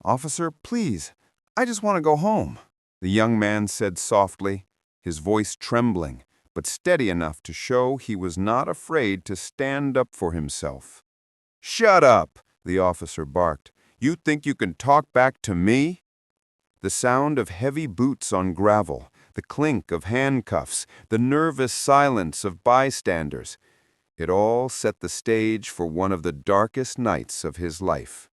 "Officer, please, I just want to go home," the young man said softly, his voice trembling, but steady enough to show he was not afraid to stand up for himself. "Shut up!" the officer barked. "You think you can talk back to me?" The sound of heavy boots on gravel, the clink of handcuffs, the nervous silence of bystanders, it all set the stage for one of the darkest nights of his life.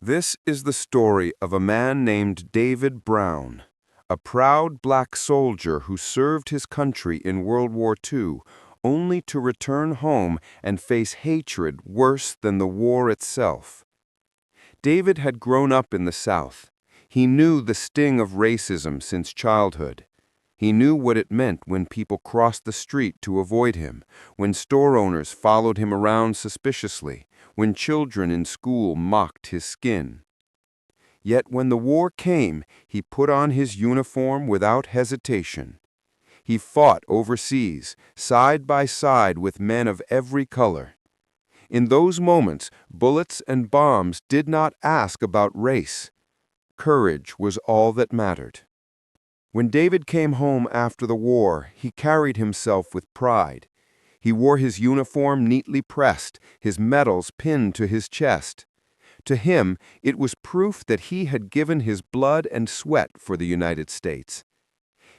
This is the story of a man named David Brown, a proud black soldier who served his country in World War II, only to return home and face hatred worse than the war itself. David had grown up in the South. He knew the sting of racism since childhood. He knew what it meant when people crossed the street to avoid him, when store owners followed him around suspiciously, when children in school mocked his skin. Yet when the war came, he put on his uniform without hesitation. He fought overseas, side by side with men of every color. In those moments, bullets and bombs did not ask about race. Courage was all that mattered. When David came home after the war, he carried himself with pride. He wore his uniform neatly pressed, his medals pinned to his chest. To him, it was proof that he had given his blood and sweat for the United States.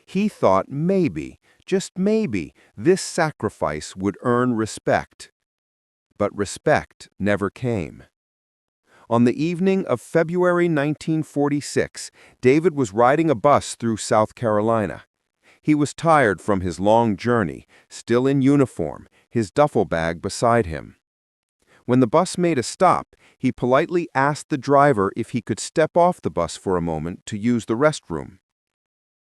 He thought maybe, just maybe, this sacrifice would earn respect. But respect never came. On the evening of February 1946, David was riding a bus through South Carolina. He was tired from his long journey, still in uniform, his duffel bag beside him. When the bus made a stop, he politely asked the driver if he could step off the bus for a moment to use the restroom.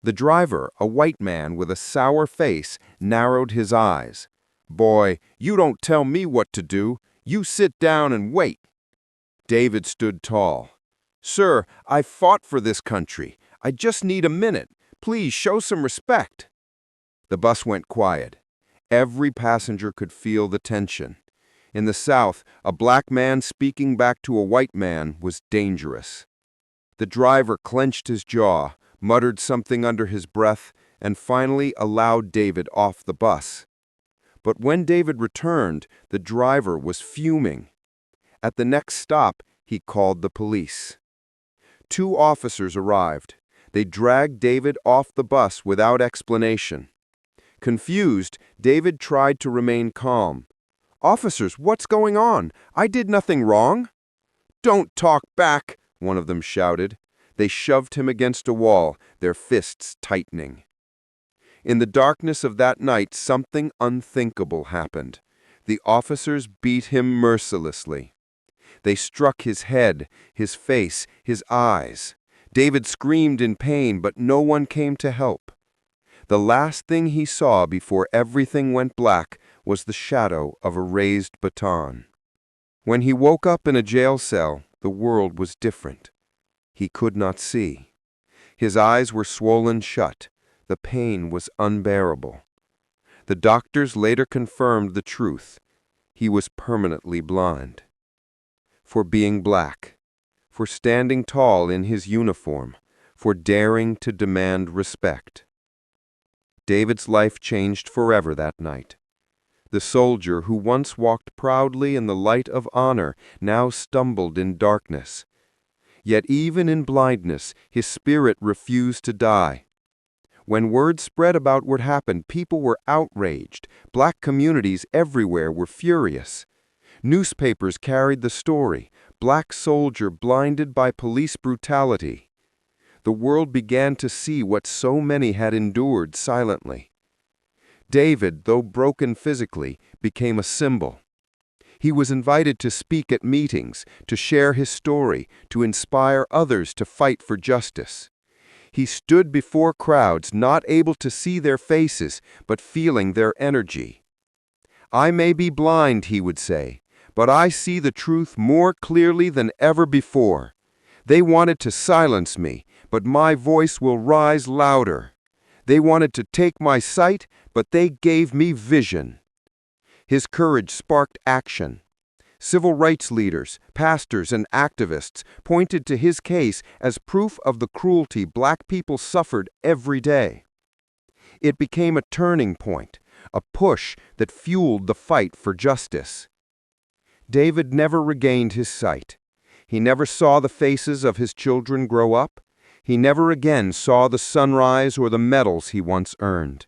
The driver, a white man with a sour face, narrowed his eyes. "Boy, you don't tell me what to do. You sit down and wait." David stood tall. "Sir, I fought for this country. I just need a minute. Please show some respect." The bus went quiet. Every passenger could feel the tension. In the South, a black man speaking back to a white man was dangerous. The driver clenched his jaw, muttered something under his breath, and finally allowed David off the bus. But when David returned, the driver was fuming. At the next stop, he called the police. 2 officers arrived. They dragged David off the bus without explanation. Confused, David tried to remain calm. "Officers, what's going on? I did nothing wrong." "Don't talk back," one of them shouted. They shoved him against a wall, their fists tightening. In the darkness of that night, something unthinkable happened. The officers beat him mercilessly. They struck his head, his face, his eyes. David screamed in pain, but no one came to help. The last thing he saw before everything went black was the shadow of a raised baton. When he woke up in a jail cell, the world was different. He could not see. His eyes were swollen shut. The pain was unbearable. The doctors later confirmed the truth. He was permanently blind. For being black, for standing tall in his uniform, for daring to demand respect. David's life changed forever that night. The soldier who once walked proudly in the light of honor now stumbled in darkness. Yet even in blindness, his spirit refused to die. When word spread about what happened, people were outraged. Black communities everywhere were furious. Newspapers carried the story, "Black soldier blinded by police brutality." The world began to see what so many had endured silently. David, though broken physically, became a symbol. He was invited to speak at meetings, to share his story, to inspire others to fight for justice. He stood before crowds, not able to see their faces, but feeling their energy. "I may be blind," he would say, "but I see the truth more clearly than ever before. They wanted to silence me, but my voice will rise louder. They wanted to take my sight, but they gave me vision." His courage sparked action. Civil rights leaders, pastors, and activists pointed to his case as proof of the cruelty black people suffered every day. It became a turning point, a push that fueled the fight for justice. David never regained his sight. He never saw the faces of his children grow up. He never again saw the sunrise or the medals he once earned.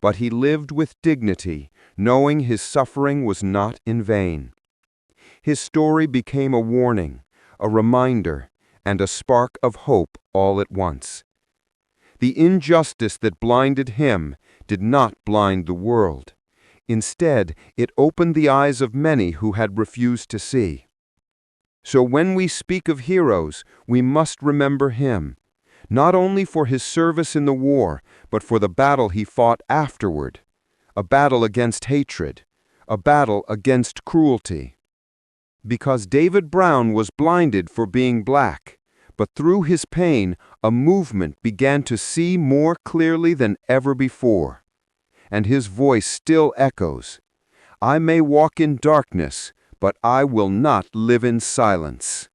But he lived with dignity, knowing his suffering was not in vain. His story became a warning, a reminder, and a spark of hope all at once. The injustice that blinded him did not blind the world. Instead, it opened the eyes of many who had refused to see. So when we speak of heroes, we must remember him, not only for his service in the war, but for the battle he fought afterward, a battle against hatred, a battle against cruelty. Because David Brown was blinded for being black, but through his pain, a movement began to see more clearly than ever before. And his voice still echoes, "I may walk in darkness, but I will not live in silence."